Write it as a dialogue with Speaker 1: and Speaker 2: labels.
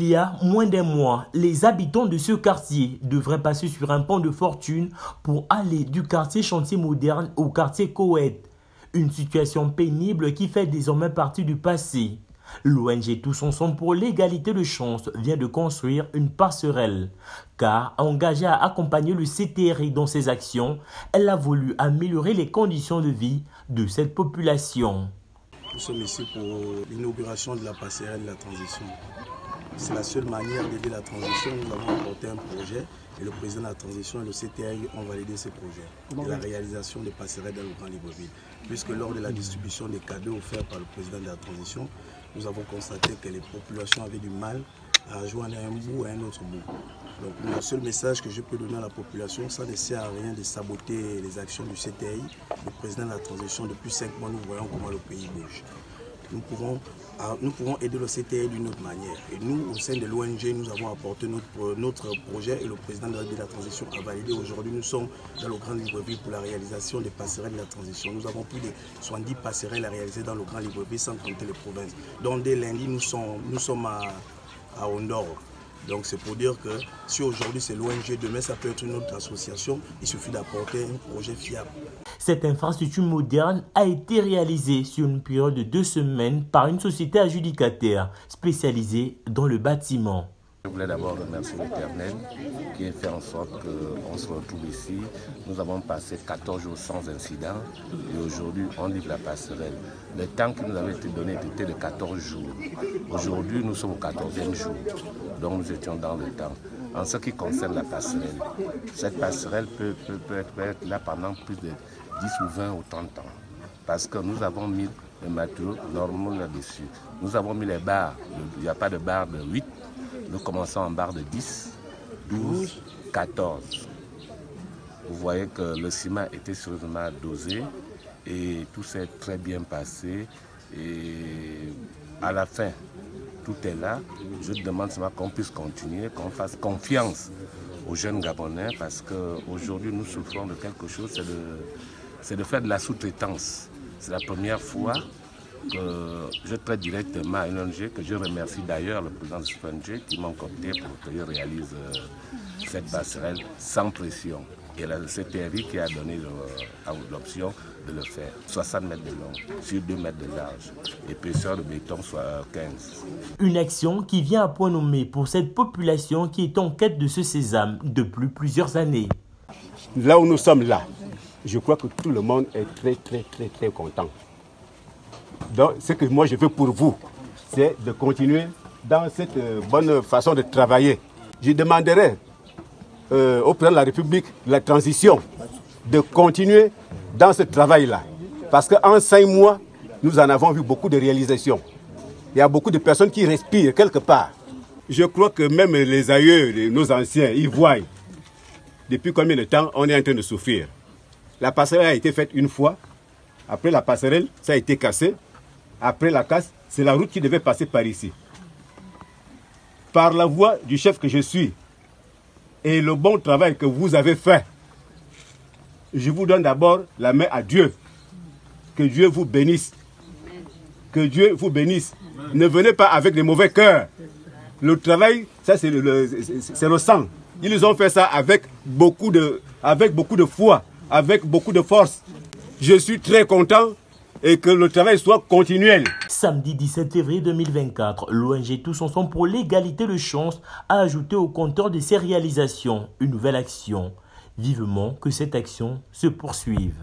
Speaker 1: Il y a moins d'un mois, les habitants de ce quartier devraient passer sur un pont de fortune pour aller du quartier Chantier Moderne au quartier Koweït. Une situation pénible qui fait désormais partie du passé. L'ONG Tous Ensemble pour l'égalité de chance vient de construire une passerelle. Car engagée à accompagner le CTRI dans ses actions, elle a voulu améliorer les conditions de vie de cette population.
Speaker 2: Nous sommes ici pour l'inauguration de la passerelle de la transition. C'est la seule manière d'aider la transition. Nous avons apporté un projet et le président de la transition et le CTRI ont validé ce projet. Et la réalisation des passerelles dans le Grand Libreville. Puisque lors de la distribution des cadeaux offerts par le président de la transition, nous avons constaté que les populations avaient du mal à rejoindre un bout à un autre bout. Donc le seul message que je peux donner à la population, ça ne sert à rien de saboter les actions du CTI. Le président de la transition, depuis 5 mois, nous voyons comment le pays bouge. Nous pouvons aider le CTI d'une autre manière. Et nous, au sein de l'ONG, nous avons apporté notre projet et le président de la transition a validé. Aujourd'hui, nous sommes dans le Grand Libreville pour la réalisation des passerelles de la transition. Nous avons plus de 70 passerelles à réaliser dans le Grand Libreville sans compter les provinces. Donc dès lundi, nous sommes à Ondor. Donc c'est pour dire que si aujourd'hui c'est l'ONG, demain ça peut être une autre association, il suffit d'apporter un projet fiable.
Speaker 1: Cette infrastructure moderne a été réalisée sur une période de 2 semaines par une société adjudicataire spécialisée dans le bâtiment.
Speaker 3: Je voulais d'abord remercier l'Éternel qui a fait en sorte qu'on se retrouve ici. Nous avons passé 14 jours sans incident et aujourd'hui on livre la passerelle. Le temps qui nous avait été donné était de 14 jours. Aujourd'hui nous sommes au 14e jour, donc nous étions dans le temps. En ce qui concerne la passerelle, cette passerelle peut être là pendant plus de 10 ou 20 ou 30 ans. Parce que nous avons mis le matériau normal là-dessus. Nous avons mis les barres, il n'y a pas de barre de 8. Nous commençons en barre de 10, 12, 14. Vous voyez que le ciment était sérieusement dosé et tout s'est très bien passé. Et à la fin, tout est là. Je demande seulement qu'on puisse continuer, qu'on fasse confiance aux jeunes Gabonais parce qu'aujourd'hui nous souffrons de quelque chose, c'est de faire de la sous-traitance. C'est la première fois que je traite directement à une ONG, que je remercie d'ailleurs le président de cette ONG qui m'a coopté pour que je réalise cette passerelle sans pression. Et le CTRI qui a donné l'option de le faire. 60 mètres de long, sur 2 mètres de large, épaisseur de béton soit 15.
Speaker 1: Une action qui vient à point nommé pour cette population qui est en quête de ce sésame depuis plusieurs années.
Speaker 4: Là où nous sommes là, je crois que tout le monde est très content. Donc, ce que moi je veux pour vous, c'est de continuer dans cette bonne façon de travailler. Je demanderai au président de la République de la transition de continuer dans ce travail-là. Parce qu'en 5 mois, nous en avons vu beaucoup de réalisations. Il y a beaucoup de personnes qui respirent quelque part. Je crois que même les aïeux, nos anciens, ils voient depuis combien de temps on est en train de souffrir. La passerelle a été faite une fois. Après la passerelle, ça a été cassé. Après la casse, c'est la route qui devait passer par ici. Par la voix du chef que je suis et le bon travail que vous avez fait, je vous donne d'abord la main à Dieu. Que Dieu vous bénisse. Que Dieu vous bénisse. Ne venez pas avec des mauvais cœurs. Le travail, ça c'est le sang. Ils ont fait ça avec beaucoup de foi, avec beaucoup de force. Je suis très content et que le travail soit continuel.
Speaker 1: Samedi 17 février 2024, l'ONG Tous Ensemble pour l'égalité de chance a ajouté au compteur de ses réalisations une nouvelle action. Vivement que cette action se poursuive.